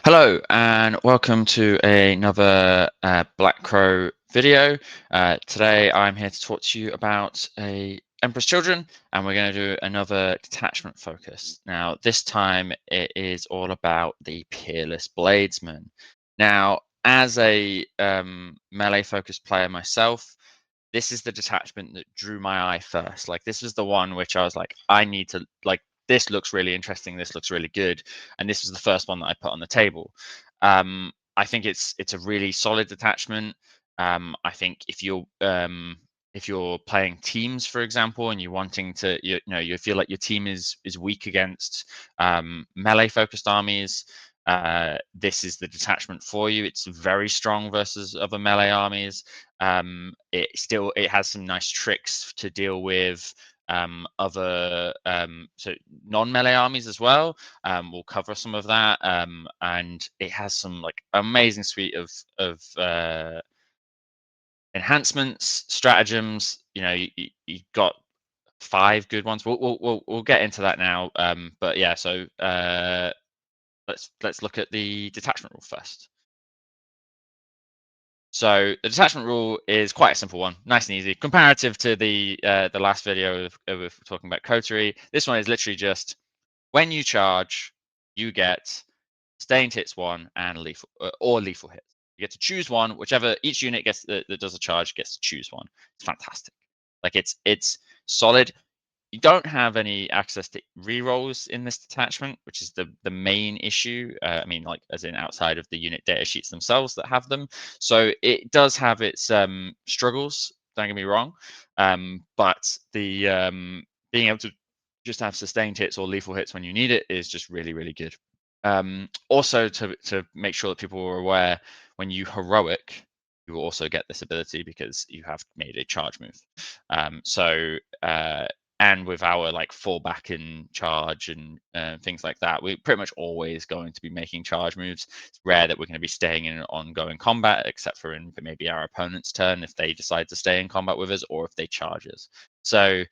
Hello and welcome to another Black Crow video. Today I'm here to talk to you about a Emperor's Children, and we're going to do another detachment focus. Now this time it is all about the Peerless Bladesmen. Now as a melee focused player myself, this is the detachment that drew my eye first. Like this was the one which I was like, I need to like this looks really interesting. This looks really good, and this was the first one that I put on the table. I think it's a really solid detachment. I think if you're playing teams, for example, and you're wanting to you feel like your team is weak against melee focused armies. This is the detachment for you. It's very strong versus other melee armies. It has some nice tricks to deal with other so non-melee armies as well. We'll cover some of that, and it has some like amazing suite of enhancements, stratagems. You got five good ones. We'll get into that now. But yeah, so let's look at the detachment rule first. So the detachment rule is quite a simple one, nice and easy. Comparative to the last video of talking about coterie, this one is literally just when you charge, you get stained hits one and lethal or lethal hits. You get to choose one, whichever each unit gets that does a charge gets to choose one. It's fantastic. Like it's solid. You don't have any access to rerolls in this detachment, which is the main issue. I mean, like as in outside of the unit data sheets themselves that have them. So it does have its struggles. Don't get me wrong, but the being able to just have sustained hits or lethal hits when you need it is just really really good. Also, to make sure that people are aware, when you heroic, you will also get this ability because you have made a charge move. So and with our like fallback in charge and things like that, we're pretty much always going to be making charge moves. It's rare that we're going to be staying in an ongoing combat, except for in maybe our opponent's turn if they decide to stay in combat with us or if they charge us. So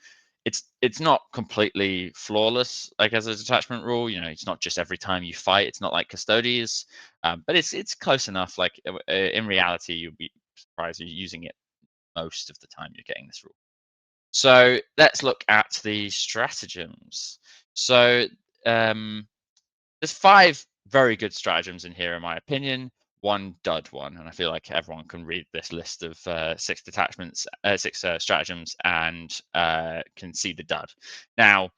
it's not completely flawless, like as a detachment rule. It's not just every time you fight. It's not like Custodes, but it's close enough. Like in reality, you'll be surprised you're using it most of the time you're getting this rule. So let's look at the stratagems. So there's five very good stratagems in here, in my opinion. One dud one, and I feel like everyone can read this list of six stratagems, and can see the dud. Now,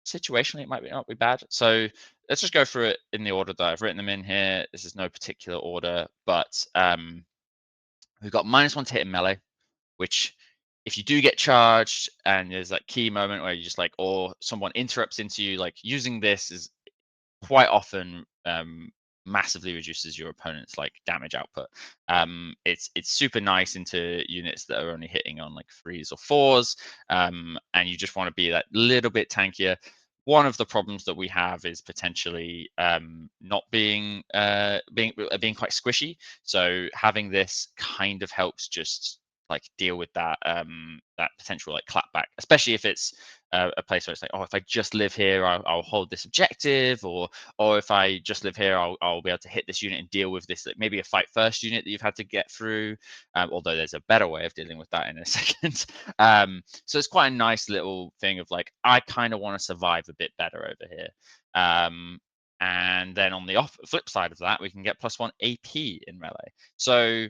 situationally, it might not be bad. So let's just go through it in the order that I've written them in here. This is no particular order, but we've got -1 to hit in melee, which if you do get charged and there's that key moment where you just like, or someone interrupts into you, like using this is quite often massively reduces your opponent's like damage output. It's super nice into units that are only hitting on like threes or fours, and you just want to be that little bit tankier. One of the problems that we have is potentially not being quite squishy. So having this kind of helps just like deal with that potential like clapback, especially if it's a place where it's like, oh, if I just live here, I'll hold this objective, or if I just live here, I'll be able to hit this unit and deal with this, like maybe a fight first unit that you've had to get through. Although there's a better way of dealing with that in a second. So it's quite a nice little thing of like, I kind of want to survive a bit better over here. And then on the flip side of that, we can get +1 AP in melee. So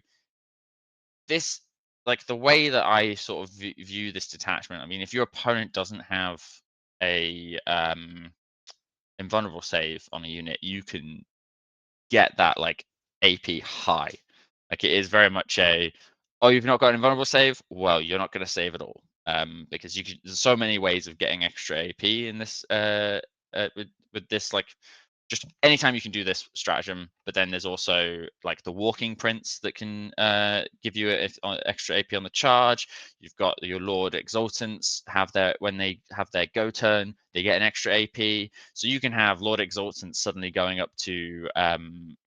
this, like the way that I sort of view this detachment, I mean, if your opponent doesn't have a invulnerable save on a unit, you can get that like AP high. Like it is very much oh, you've not got an invulnerable save? Well, you're not going to save at all. Because there's so many ways of getting extra AP in this with this like just anytime you can do this stratagem, but then there's also like the walking prince that can give you extra AP on the charge. You've got your Lord Exultants have their when they have their go turn, they get an extra AP. So you can have Lord Exultants suddenly going up to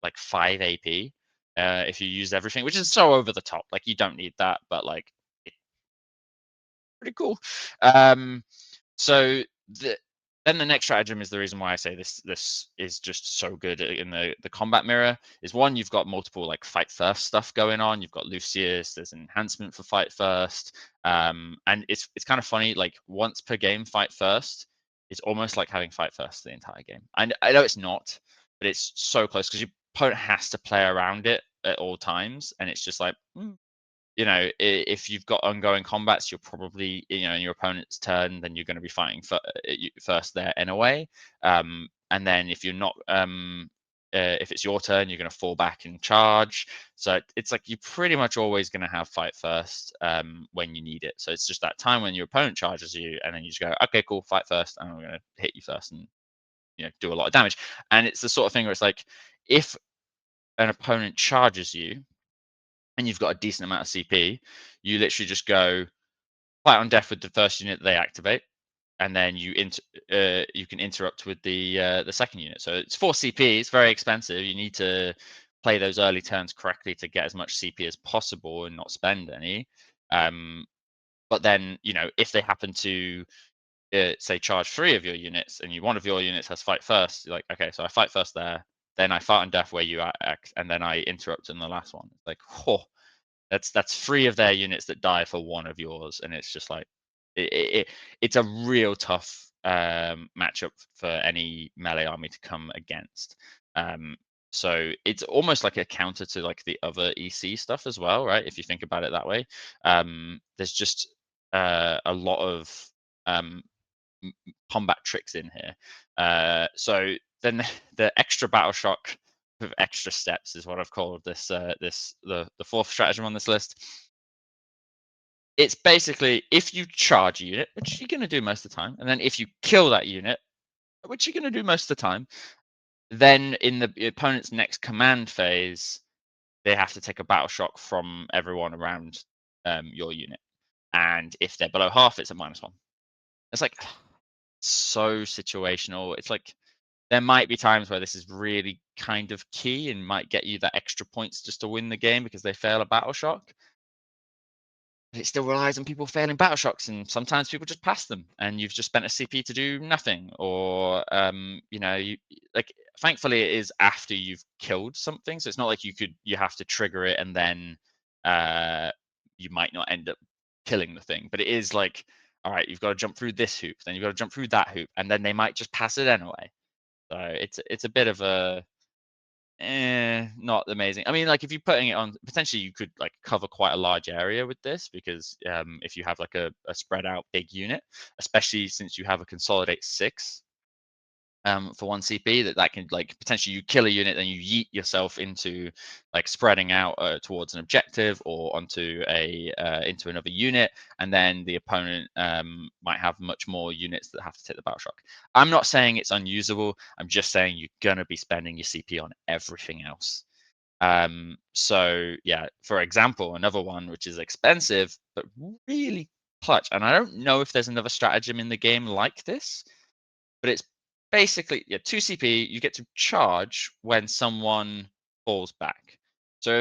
like 5 AP if you use everything, which is so over the top. Like you don't need that, but like it's pretty cool. So the Then the next stratagem is the reason why I say this is just so good in the combat mirror. Is one, you've got multiple like fight first stuff going on. You've got Lucius. There's an enhancement for fight first, and it's kind of funny. Like once per game, fight first. It's almost like having fight first the entire game. I know it's not, but it's so close because your opponent has to play around it at all times, and it's just like, if you've got ongoing combats, you're probably, in your opponent's turn, then you're going to be fighting first there anyway. And then if you're not, if it's your turn, you're going to fall back and charge. So it's like you're pretty much always going to have fight first when you need it. So it's just that time when your opponent charges you, and then you just go, okay, cool, fight first, and I'm going to hit you first, and do a lot of damage. And it's the sort of thing where it's like if an opponent charges you and you've got a decent amount of CP, you literally just go fight on death with the first unit they activate, and then you can interrupt with the second unit. So it's 4 CP. It's very expensive. You need to play those early turns correctly to get as much CP as possible and not spend any. But then if they happen to say charge 3 of your units, and one of your units has fight first, you're like, okay, so I fight first there, then I fight on death where you act, and then I interrupt in the last one. It's like, whoa, that's 3 of their units that die for 1 of yours, and it's just like it's a real tough matchup for any melee army to come against. So it's almost like a counter to like the other EC stuff as well, right? If you think about it that way, there's just a lot of um, combat tricks in here. So then the extra battle shock with extra steps is what I've called this. The fourth stratagem on this list. It's basically if you charge a unit, which you're going to do most of the time, and then if you kill that unit, which you're going to do most of the time, then in the opponent's next command phase, they have to take a battle shock from everyone around your unit, and if they're below half, it's a -1. It's like so situational. It's like there might be times where this is really kind of key and might get you that extra points just to win the game because they fail a battle shock. But it still relies on people failing battle shocks, and sometimes people just pass them, and you've just spent a CP to do nothing. Or you like. Thankfully, it is after you've killed something, so it's not like you have to trigger it and then you might not end up killing the thing. But it is like, all right, you've got to jump through this hoop, then you've got to jump through that hoop, and then they might just pass it anyway. So it's a bit of a not amazing. I mean, like if you're putting it on, potentially you could like cover quite a large area with this because if you have like a spread out big unit, especially since you have a consolidate 6 for 1 CP, that can like potentially you kill a unit, then you yeet yourself into like spreading out towards an objective or onto into another unit, and then the opponent might have much more units that have to take the battle shock. I'm not saying it's unusable. I'm just saying you're gonna be spending your CP on everything else. So yeah, for example, another one which is expensive but really clutch, and I don't know if there's another stratagem in the game like this, but it's basically 2 CP. You get to charge when someone falls back. So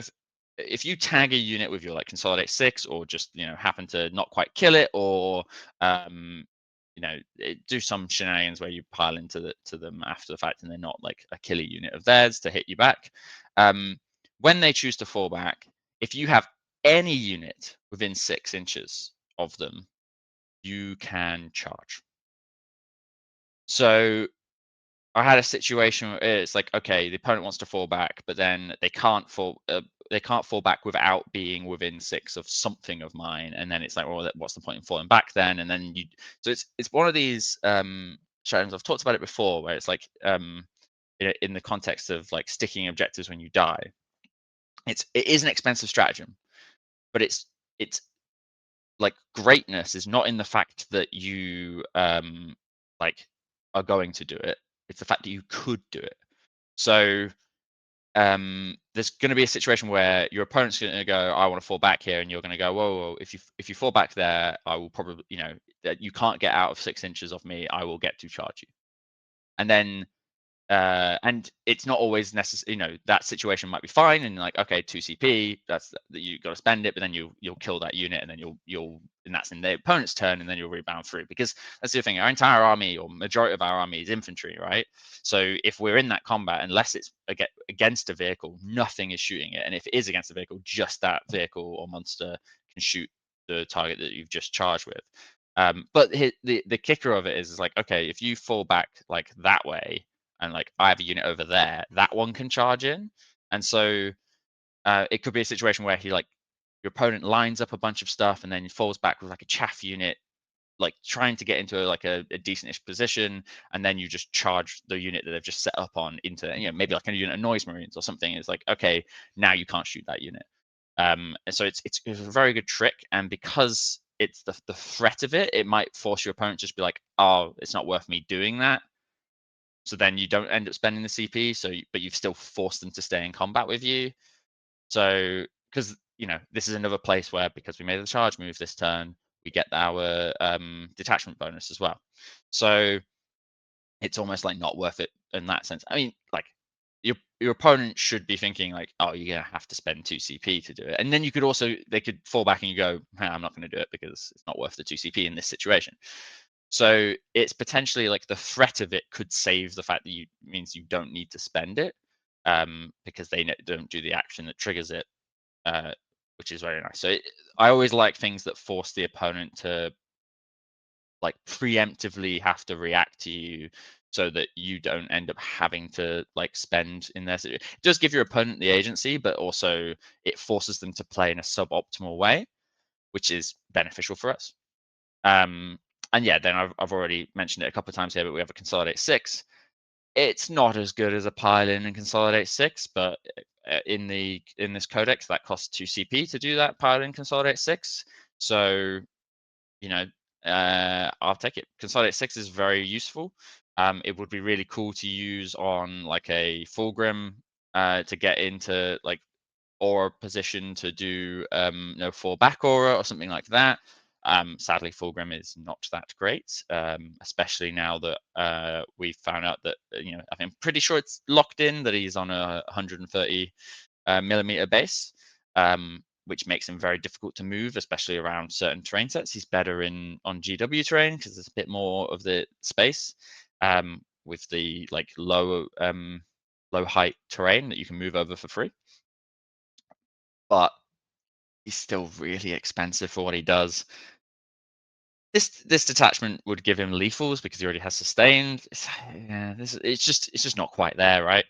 if you tag a unit with your like consolidate 6, or just happen to not quite kill it, or do some shenanigans where you pile into to them after the fact, and they're not like a killer unit of theirs to hit you back. When they choose to fall back, if you have any unit within 6 inches of them, you can charge. So I had a situation where it's like, okay, the opponent wants to fall back, but then they can't fall. They can't fall back without being within 6 of something of mine, and then it's like, well, what's the point in falling back then? And then so it's one of these strategies. I've talked about it before, where it's like in the context of like sticking objectives when you die. It is an expensive stratagem, but it's like greatness is not in the fact that you like are going to do it. It's the fact that you could do it. So there's going to be a situation where your opponent's going to go, I want to fall back here, and you're going to go, whoa, if you fall back there, I will probably, that you can't get out of 6 inches of me, I will get to charge you. And then And it's not always necessary. That situation might be fine, and like, okay, 2 CP, that you got to spend it, but then you'll kill that unit, and then and that's in the opponent's turn, and then you'll rebound through, because that's the other thing. Our entire army, or majority of our army, is infantry, right? So if we're in that combat, unless it's against a vehicle, nothing is shooting it, and if it is against a vehicle, just that vehicle or monster can shoot the target that you've just charged with. But the kicker of it is like, okay, if you fall back like that way, and like I have a unit over there, that one can charge in. And so it could be a situation where your opponent lines up a bunch of stuff and then falls back with like a chaff unit, like trying to get into like a decentish position, and then you just charge the unit that they've just set up on into, maybe like a unit of noise marines or something. It's like, okay, now you can't shoot that unit. And so it's a very good trick, and because it's the threat of it, it might force your opponent to just be like, oh, it's not worth me doing that. So then you don't end up spending the CP. But you've still forced them to stay in combat with you. So because this is another place where, because we made the charge move this turn, we get our detachment bonus as well. So it's almost like not worth it in that sense. I mean, like your opponent should be thinking like, oh, you're gonna have to spend 2 CP to do it, and then they could fall back and you go, hey, I'm not going to do it because it's not worth the 2 CP in this situation. So it's potentially like the threat of it could save the fact that means you don't need to spend it, because they don't do the action that triggers it, uh, which is very nice. So I always like things that force the opponent to like preemptively have to react to you, so that you don't end up having to like spend in there. It does give your opponent the agency, but also it forces them to play in a suboptimal way, which is beneficial for us. Um, and yeah, then I've already mentioned it a couple of times here, but we have a Consolidate 6. It's not as good as a Pile In and Consolidate 6, but in this codex, that costs 2 CP to do that Pile In Consolidate 6. So, you know, I'll take it. Consolidate 6 is very useful. It would be really cool to use on like a Fulgrim, to get into like aura position to do fall back aura or something like that. Sadly, Fulgrim is not that great, especially now that we've found out that I'm pretty sure it's locked in that he's on a 130 millimeter base, which makes him very difficult to move, especially around certain terrain sets. He's better on GW terrain because there's a bit more of the space, with the like low height terrain that you can move over for free. But he's still really expensive for what he does. This detachment would give him lethals because he already has sustained. It's just not quite there, right?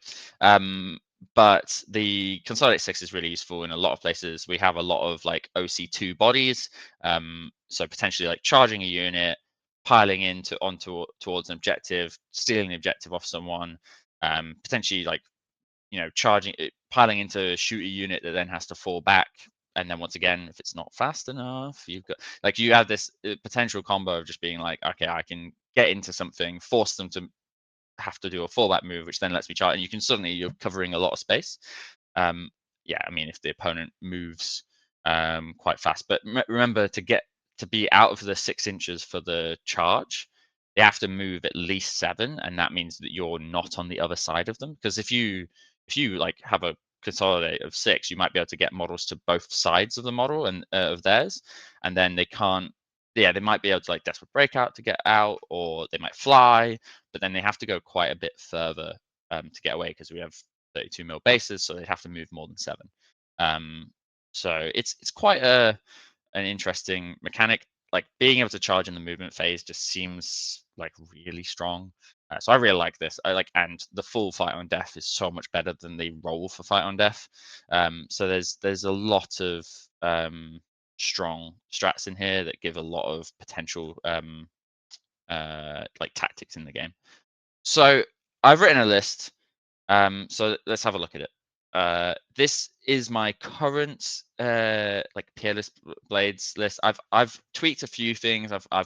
But the Consolidate 6 is really useful in a lot of places. We have a lot of like OC2 bodies, so potentially like charging a unit, piling towards an objective, stealing the objective off someone, potentially like charging it, piling into shoot a unit that then has to fall back. And then once again, if it's not fast enough, you have this potential combo of just being like, okay, I can get into something, force them to have to do a fallback move, which then lets me charge, and you're covering a lot of space. Yeah, I mean, if the opponent moves quite fast, but remember, to be out of the 6 inches for the charge, they have to move at least 7, and that means that you're not on the other side of them. Because if you like have a consolidate of 6, you might be able to get models to both sides of the model and of theirs, and then they can't. Yeah, they might be able to like desperate breakout to get out, or they might fly, but then they have to go quite a bit further to get away, because we have 32 mil bases, so they'd have to move more than 7. Um, so it's quite an interesting mechanic. Like being able to charge in the movement phase just seems like really strong. So I really like this. And the full fight on death is so much better than the roll for fight on death. So there's a lot of strong strats in here that give a lot of potential like tactics in the game. So I've written a list. So let's have a look at it. This is my current like Peerless Blades list. I've tweaked a few things. I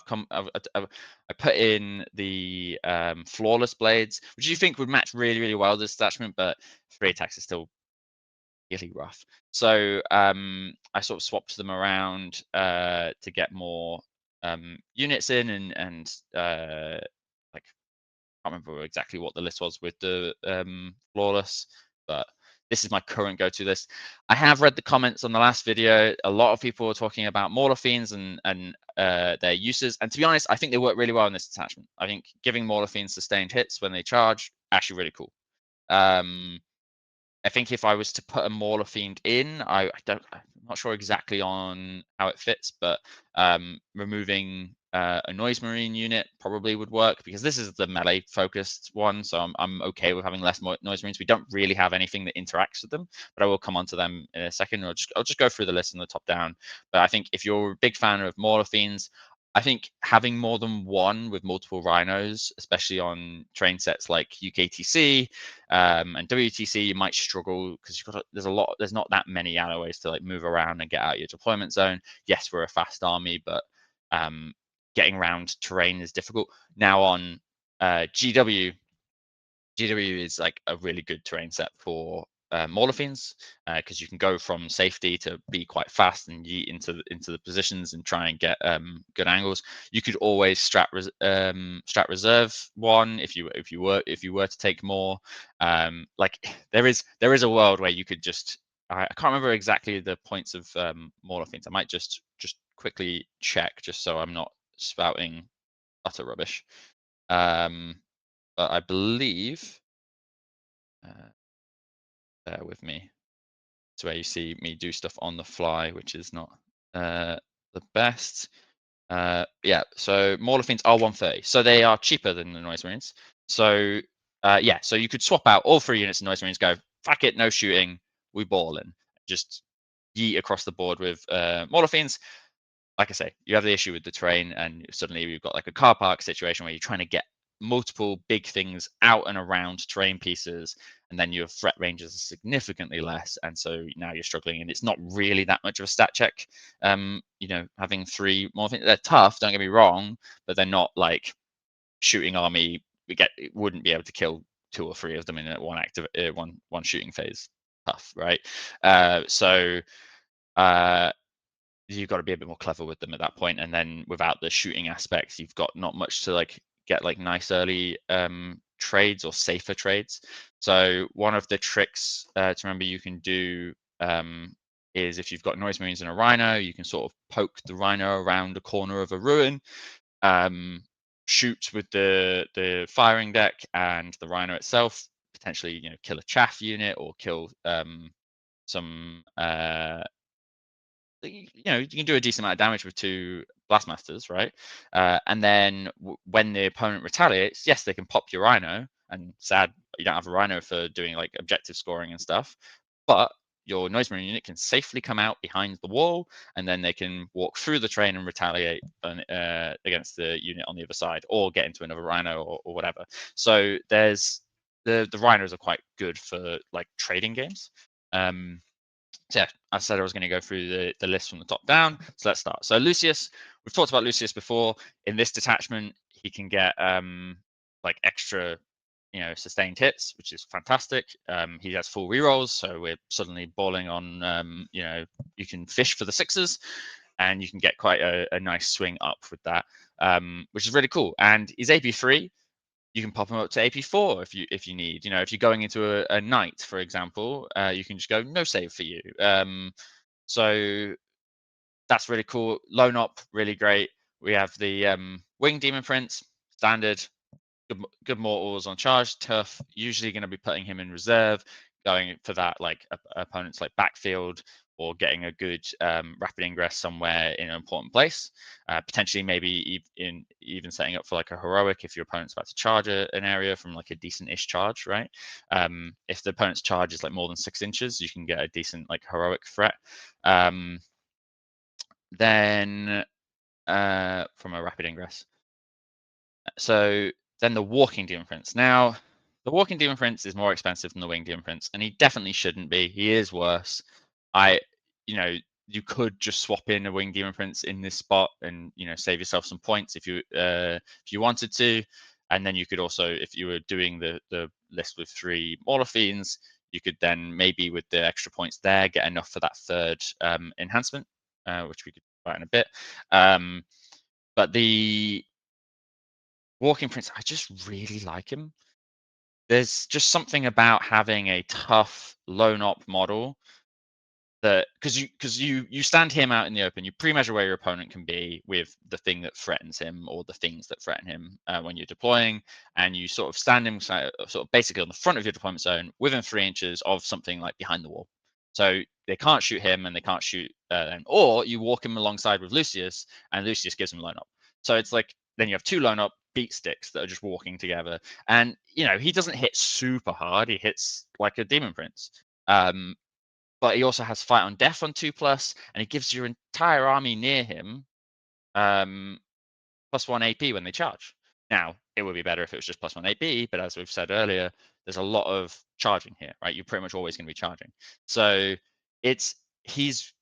put in the Flawless Blades, which you think would match really really well with this attachment, but 3 attacks is still really rough. So I sort of swapped them around to get more units in, and like can't remember exactly what the list was with the flawless, but this is my current go-to list. I have read the comments on the last video. A lot of people were talking about Morphines and their uses, and to be honest, I think they work really well in this detachment. I think giving Morphines sustained hits when they charge actually really cool. I think if I was to put a Mauler themed in, I'm not sure exactly on how it fits, but removing a Noise Marine unit probably would work because this is the melee focused one, so I'm okay with having less Noise Marines. We don't really have anything that interacts with them, but I will come on to them in a second. I'll just go through the list from the top down. But I think if you're a big fan of Mauler Fiends, I think having more than one with multiple rhinos, especially on train sets like UKTC, and WTC, you might struggle because there's not that many ways to like move around and get out of your deployment zone. Yes, we're a fast army, but getting around terrain is difficult. Now on GW, GW is like a really good terrain set for Morphines because you can go from safety to be quite fast and yeet into the positions and try and get good angles. You could always strat reserve one if you were to take more. Like there is a world where you could just I can't remember exactly the points of Morphines. I might just quickly check just so I'm not spouting utter rubbish. But I believe. Bear with me. It's where you see me do stuff on the fly, which is not the best. Yeah, so Morphines are 130, so they are cheaper than the Noise Marines. So yeah, so you could swap out all 3 units of Noise Marines, go, fuck it, no shooting, we ball in. Just yeet across the board with Morphines. Like I say, you have the issue with the terrain, and suddenly you've got like a car park situation where you're trying to get multiple big things out and around terrain pieces, and then your threat ranges are significantly less, and so now you're struggling, and it's not really that much of a stat check. Having 3 more things, they're tough, don't get me wrong, but they're not like shooting army. It wouldn't be able to kill 2 or 3 of them in one active one shooting phase. Tough, right? So you've got to be a bit more clever with them at that point, and then without the shooting aspects, you've got not much to like get like nice early trades or safer trades. So one of the tricks to remember you can do is if you've got Noise Marines and a Rhino, you can sort of poke the Rhino around a corner of a ruin, shoot with the firing deck and the Rhino itself, potentially kill a chaff unit or kill some you can do a decent amount of damage with 2 Blastmasters, right? And then when the opponent retaliates, yes, they can pop your Rhino, and sad you don't have a Rhino for doing like objective scoring and stuff, but your Noise Marine unit can safely come out behind the wall, and then they can walk through the train and retaliate against the unit on the other side, or get into another Rhino or whatever. So there's the Rhinos are quite good for like trading games. So yeah, I said I was going to go through the list from the top down. So let's start. So Lucius, we've talked about Lucius before. In this detachment, he can get like extra, sustained hits, which is fantastic. He has full rerolls, so we're suddenly balling on. You can fish for the 6s, and you can get quite a nice swing up with that, which is really cool. And he's AP3, you can pop them up to AP4 if you need. If you're going into a night, for example, you can just go no save for you. So that's really cool. Lone op, really great. We have the Wing Demon Prince, standard, good mortals on charge, tough. Usually going to be putting him in reserve, going for that like opponents like backfield, or getting a good rapid ingress somewhere in an important place. Potentially maybe even setting up for like a heroic if your opponent's about to charge an area from like a decent-ish charge, right? If the opponent's charge is like more than 6 inches, you can get a decent like heroic threat. Then from a rapid ingress. So then the Walking Demon Prince. Now, the Walking Demon Prince is more expensive than the Winged Demon Prince, and he definitely shouldn't be. He is worse. You could just swap in a Winged Demon Prince in this spot and save yourself some points if you wanted to, and then you could also, if you were doing the list with 3 Fiends, you could then maybe with the extra points there get enough for that 3rd enhancement, which we could talk about in a bit. But Walking Prince, I just really like him. There's just something about having a tough lone op model that because you stand him out in the open, you pre-measure where your opponent can be with the thing that threatens him or the things that threaten him when you're deploying, and you sort of stand him sort of basically on the front of your deployment zone within 3 inches of something like behind the wall. So they can't shoot him and they can't shoot them, or you walk him alongside with Lucius, and Lucius gives him lone up. So it's like then you have two lone up beat sticks that are just walking together, and he doesn't hit super hard. He hits like a demon prince. Um, but he also has fight on death on 2+, and he gives your entire army near him um, +1 AP when they charge. Now, it would be better if it was just +1 AP, but as we've said earlier, there's a lot of charging here, right? You're pretty much always going to be charging. So it's he's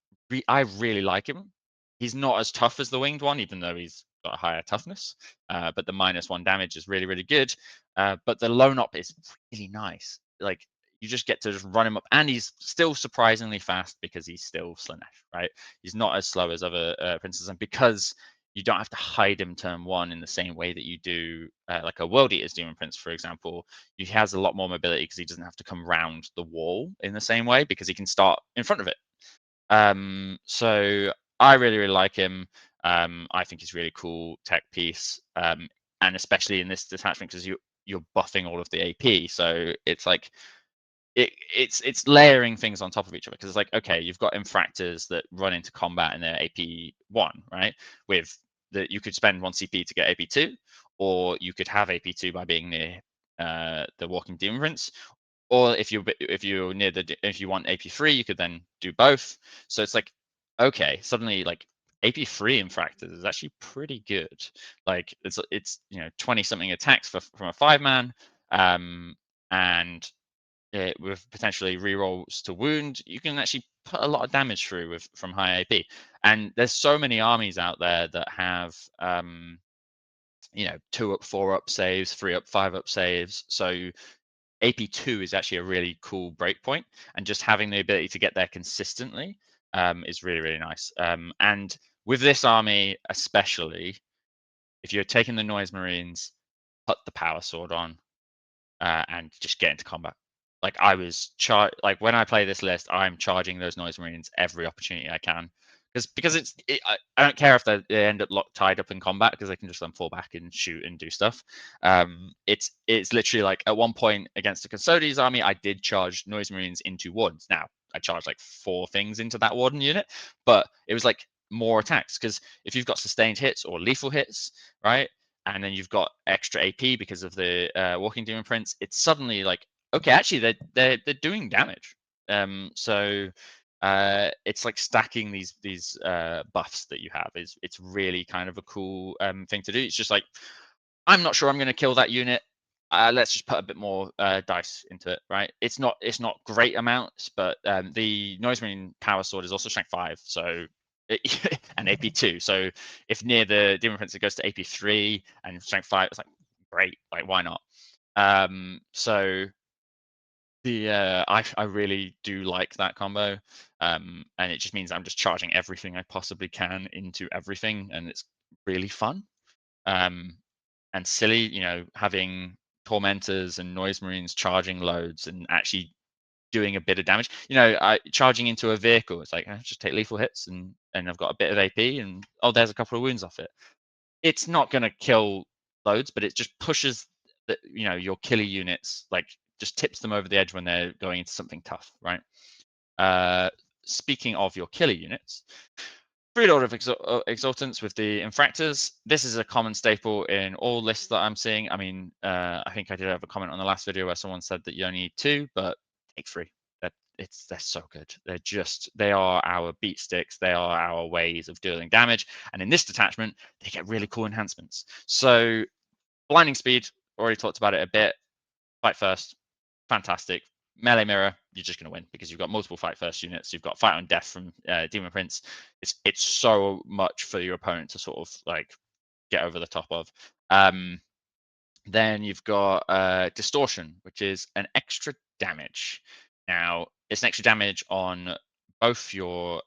I really like him. He's not as tough as the winged one, even though he's got a higher toughness. But the -1 damage is really, really good. But the lone op is really nice. Like you just get to just run him up, and he's still surprisingly fast because he's still Slanesh, right? He's not as slow as other princes, and because you don't have to hide him turn one in the same way that you do like a World Eater's Demon Prince, for example. He has a lot more mobility because he doesn't have to come round the wall in the same way because he can start in front of it. So I really, really like him. I think he's really cool tech piece, and especially in this detachment because you're buffing all of the AP. So it's like it's layering things on top of each other because it's like, okay, you've got infractors that run into combat and they're AP1, right? With that you could spend 1 CP to get AP2, or you could have AP2 by being near the walking demon prince, or if you want AP3, you could then do both. So it's like, okay, suddenly like AP3 infractors is actually pretty good. Like it's 20 something attacks from a 5-man, and with potentially rerolls to wound, you can actually put a lot of damage through with from high AP. And there's so many armies out there that have 2 up, 4 up saves, 3 up, 5 up saves. So AP2 is actually a really cool breakpoint, and just having the ability to get there consistently is really, really nice. And with this army, especially, if you're taking the Noise Marines, put the Power Sword on and just get into combat. Like like when I play this list, I'm charging those Noise Marines every opportunity I can because I don't care if they end up tied up in combat because they can just then fall back and shoot and do stuff. It's literally like at one point against the Custodes army, I did charge Noise Marines into wardens. Now I charged like 4 things into that warden unit, but it was like more attacks because if you've got sustained hits or lethal hits, right? And then you've got extra AP because of the Walking Demon Prince, it's suddenly like, okay, actually they're doing damage. So it's like stacking these buffs that you have is it's really kind of a cool thing to do. It's just like, I'm not sure I'm going to kill that unit. Let's just put a bit more dice into it, right? It's not great amounts, but the Noise Marine Power Sword is also strength 5, so and AP2. So if near the Demon Prince it goes to AP3 and strength 5, it's like great, like why not? So I really do like that combo, and it just means I'm just charging everything I possibly can into everything, and it's really fun. Um, and silly, having tormentors and noise marines charging loads and actually doing a bit of damage. Charging into a vehicle, it's like just take lethal hits and I've got a bit of AP and there's a couple of wounds off it. It's not going to kill loads, but it just pushes your killer units, like just tips them over the edge when they're going into something tough, right? Speaking of your killer units, Three Lord of Exultants with the Infractors. This is a common staple in all lists that I'm seeing. I mean, I think I did have a comment on the last video where someone said that you only need 2, but take 3. They're so good. They are our beat sticks. They are our ways of dealing damage. And in this detachment, they get really cool enhancements. So blinding speed, already talked about it a bit. Fight first, fantastic. Melee mirror, you're just going to win because you've got multiple fight first units. You've got fight on death from Demon Prince. It's so much for your opponent to sort of like get over the top of. Then you've got distortion, which is an extra damage. Now it's an extra damage on both your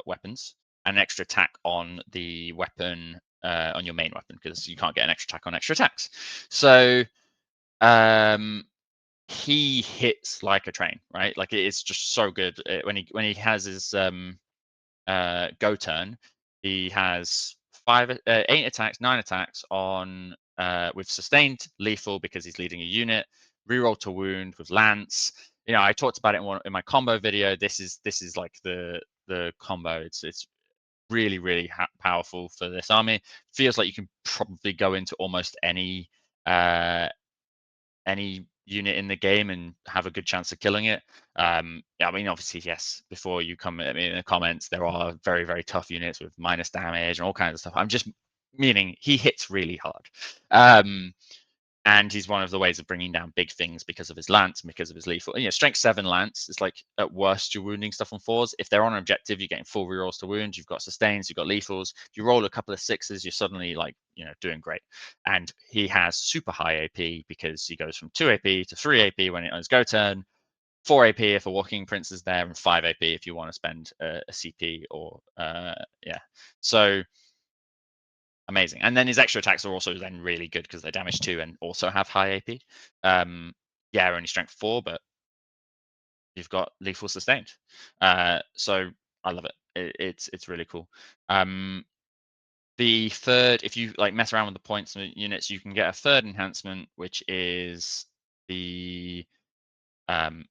weapons, and an extra attack on the weapon on your main weapon because you can't get an extra attack on extra attacks. So he hits like a train, right? Like it's just so good when he has his go turn. He has 8 attacks, 9 attacks on with sustained, lethal because he's leading a unit, reroll to wound with lance. You know, I talked about it in my combo video. This is like the combo. It's really powerful for this army. Feels like you can probably go into almost uh, any unit in the game and have a good chance of killing it. I mean, obviously, yes, before you come at me in the comments, there are very tough units with minus damage and all kinds of stuff. I'm just meaning he hits really hard. And he's one of the ways of bringing down big things because of his lance, because of his lethal. You know, strength 7 lance is like at worst you're wounding stuff on 4s. If they're on an objective, you're getting full rerolls to wound. You've got sustains, you've got lethals. If you roll a couple of 6s, you're suddenly like doing great. And he has super high AP because he goes from 2 AP to 3 AP when it on his go turn, 4 AP if a walking prince is there, and 5 AP if you want to spend a CP or yeah. So amazing. And then his extra attacks are also then really good because they're damage 2 and also have high AP. Yeah, only strength 4, but you've got lethal sustained. So I love it. It's really cool. The third, if you like mess around with the points and units, you can get a third enhancement, which is the um,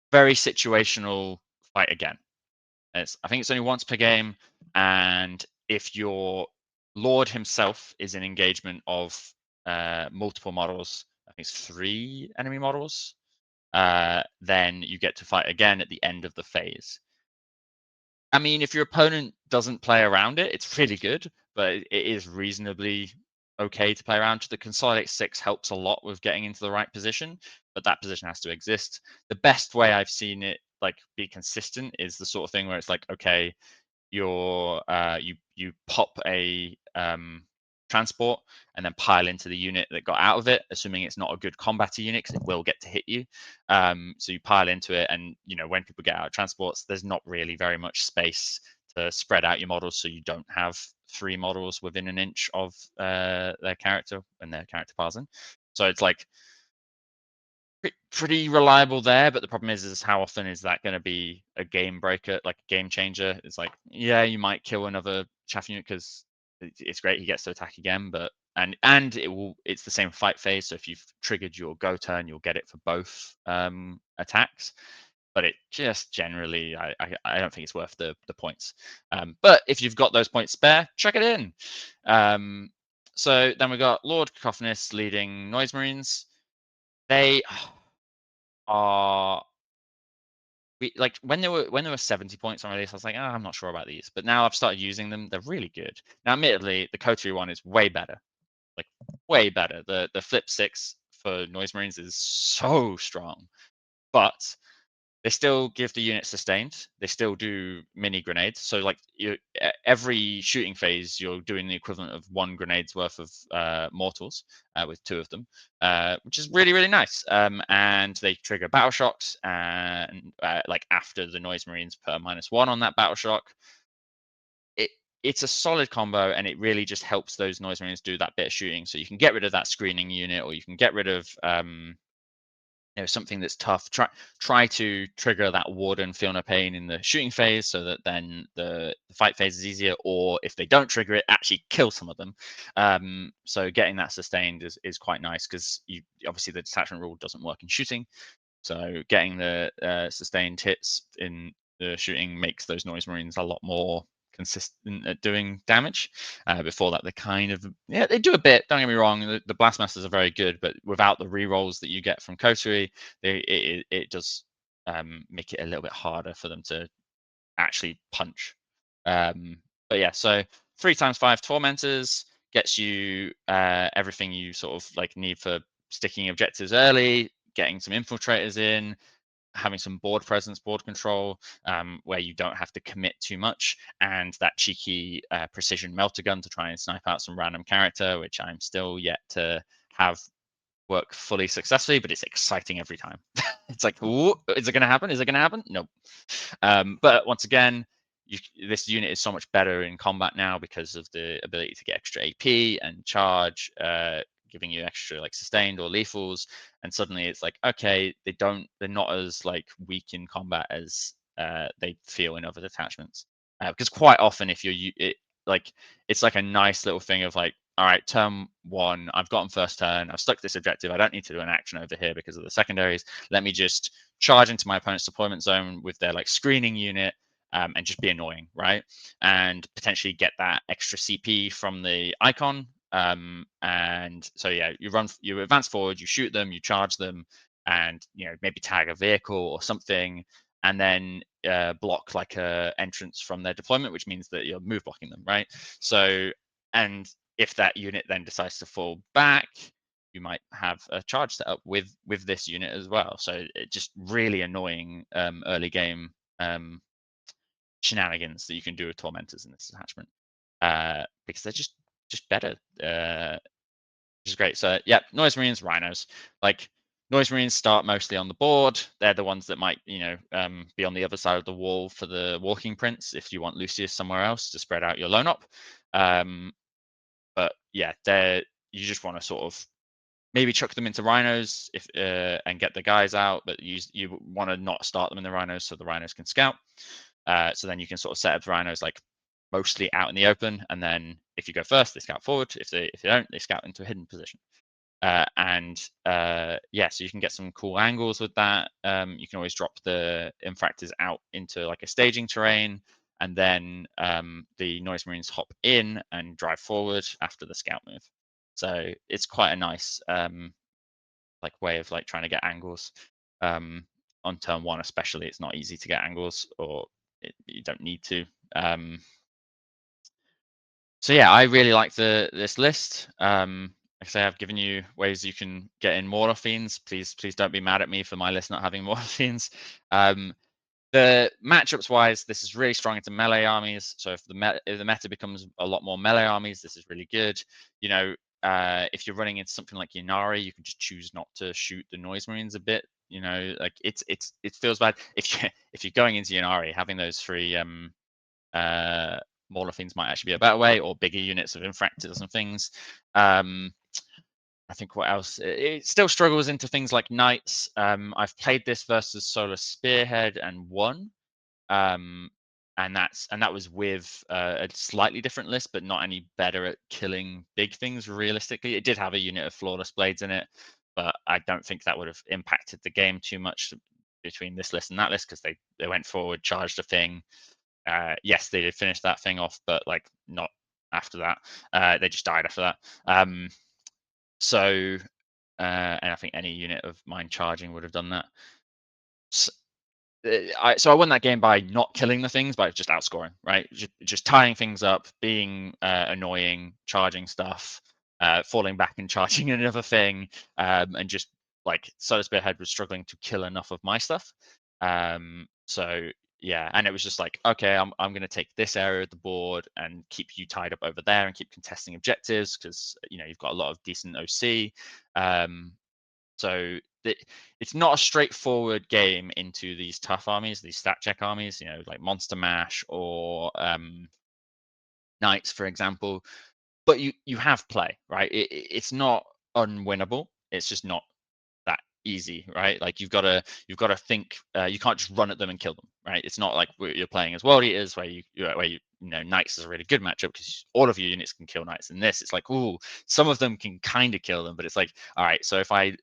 very situational fight again. I think it's only once per game, and if your Lord himself is in engagement of multiple models, I think it's 3 enemy models, then you get to fight again at the end of the phase. I mean, if your opponent doesn't play around it, it's really good, but it is reasonably okay to play around. The Consolidate 6 helps a lot with getting into the right position, but that position has to exist. The best way I've seen it like be consistent is the sort of thing where it's like, okay, you pop a transport and then pile into the unit that got out of it, assuming it's not a good combat unit because it will get to hit you. So you pile into it, and when people get out of transports, there's not really very much space to spread out your models, so you don't have 3 models within an inch of their character when their character piles in. So it's like pretty reliable there, but the problem is how often is that going to be a game breaker, like a game changer? It's like, yeah, you might kill another chaff unit because it's great he gets to attack again, but and it's the same fight phase, so if you've triggered your go turn, you'll get it for both attacks. But it just generally, I don't think it's worth the points. But if you've got those points spare, chuck it in. So then we got Lord Cacophonous leading Noise Marines. They are like when there were 70 points on release, I was like, I'm not sure about these. But now I've started using them. They're really good. Now, admittedly, the coterie one is way better, like way better. The flip 6 for Noise Marines is so strong, but they still give the unit sustained. They still do mini grenades. So like every shooting phase, you're doing the equivalent of 1 grenade's worth of mortals with 2 of them, which is really nice. And they trigger battle shocks, and like after the Noise Marines per -1 on that battle shock. It's a solid combo, and it really just helps those Noise Marines do that bit of shooting. So you can get rid of that screening unit, or you can get rid of something that's tough. Try to trigger that warden feel no pain in the shooting phase, so that then the fight phase is easier. Or if they don't trigger it, actually kill some of them. So getting that sustained is quite nice, because you obviously the detachment rule doesn't work in shooting. So getting the sustained hits in the shooting makes those Noise Marines a lot more consistent at doing damage. Before that, they kind of they do a bit. Don't get me wrong, the Blastmasters are very good, but without the rerolls that you get from Coterie, it does make it a little bit harder for them to actually punch. But yeah, so 3 times 5 tormentors gets you everything you sort of like need for sticking objectives early, getting some infiltrators in, having some board presence, board control, where you don't have to commit too much, and that cheeky precision melter gun to try and snipe out some random character, which I'm still yet to have work fully successfully, but it's exciting every time. It's like, ooh, is it going to happen? Is it going to happen? Nope. But once again, this unit is so much better in combat now because of the ability to get extra AP and charge, giving you extra like sustained or lethals. And suddenly it's like, okay, they're not as like weak in combat as they feel in other detachments. Because quite often, if like it's like a nice little thing of like, all right, turn one, I've gotten first turn, I've stuck this objective, I don't need to do an action over here because of the secondaries. Let me just charge into my opponent's deployment zone with their like screening unit, and just be annoying, right? And potentially get that extra CP from the icon. And so yeah, you advance forward, you shoot them, you charge them, and maybe tag a vehicle or something, and then block like a entrance from their deployment, which means that you're move blocking them, right? So, and if that unit then decides to fall back, you might have a charge set up with this unit as well. So it just really annoying early game shenanigans that you can do with tormentors in this attachment, because they're just better, which is great. So yeah, noise marines, rhinos. Like noise marines start mostly on the board. They're the ones that might be on the other side of the wall for the walking prints if you want Lucius somewhere else to spread out your lone op. But yeah, you just want to sort of maybe chuck them into rhinos if and get the guys out, but you want to not start them in the rhinos so the rhinos can scout. So then you can sort of set up the rhinos like mostly out in the open, and then if you go first, they scout forward. If they don't, they scout into a hidden position. Yeah, so you can get some cool angles with that. You can always drop the infractors out into like a staging terrain, and then the noise marines hop in and drive forward after the scout move. So it's quite a nice like way of like trying to get angles. On turn one, especially, it's not easy to get angles, or you don't need to. So yeah, I really like this list. Like I say, I've given you ways you can get in more fiends. Please don't be mad at me for my list not having more fiends. The matchups wise, this is really strong into melee armies. So if the meta becomes a lot more melee armies, this is really good. If you're running into something like Yanari, you can just choose not to shoot the noise marines a bit. Like it feels bad if you're going into Yanari, having those three smaller things might actually be a better way, or bigger units of infractors and things. I think what else? It still struggles into things like knights. I've played this versus Solar Spearhead and won. Um, and that was with a slightly different list, but not any better at killing big things. Realistically, it did have a unit of flawless blades in it, but I don't think that would have impacted the game too much between this list and that list, because they went forward, charged a thing. Yes, they did finish that thing off, but like not after that. They just died after that. So, and I think any unit of mine charging would have done that. So I won that game by not killing the things, by just outscoring, right? Just tying things up, being annoying, charging stuff, falling back and charging another thing, and just like Solar Spearhead was struggling to kill enough of my stuff. So yeah, and it was just like, okay, I'm going to take this area of the board and keep you tied up over there and keep contesting objectives, because you've got a lot of decent OC. So it's not a straightforward game into these tough armies, these stat check armies, like Monster Mash or Knights, for example. But you have play, right? It's not unwinnable. It's just not that easy, right? Like you've got to think. You can't just run at them and kill them, right? It's not like you're playing as World Eaters, where Knights is a really good matchup because all of your units can kill Knights. In this, it's like, ooh, some of them can kind of kill them, but it's like, all right, so if I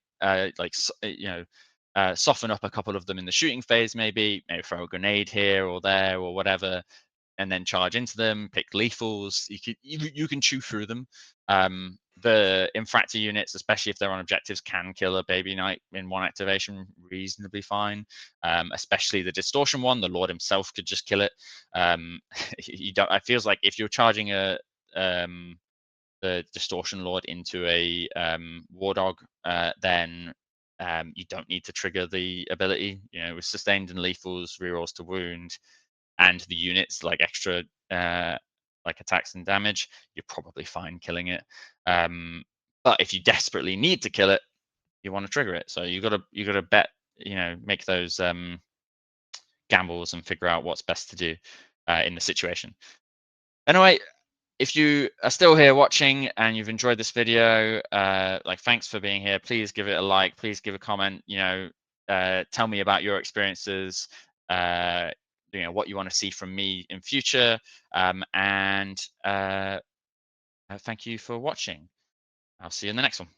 soften up a couple of them in the shooting phase, maybe throw a grenade here or there or whatever, and then charge into them, pick lethals. You can chew through them. The infractor units, especially if they're on objectives, can kill a baby knight in one activation reasonably fine. Especially the distortion one, the Lord himself could just kill it. You don't. It feels like if you're charging the distortion lord into a war dog, then you don't need to trigger the ability. With sustained and lethals, rerolls to wound, and the units like extra like attacks and damage, you're probably fine killing it. But if you desperately need to kill it, you want to trigger it. So you gotta bet, make those gambles and figure out what's best to do. in the situation. Anyway, if you are still here watching and you've enjoyed this video, like thanks for being here. Please give it a like. Please give a comment. Tell me about your experiences. Uh, what you want to see from me in future. And thank you for watching. I'll see you in the next one.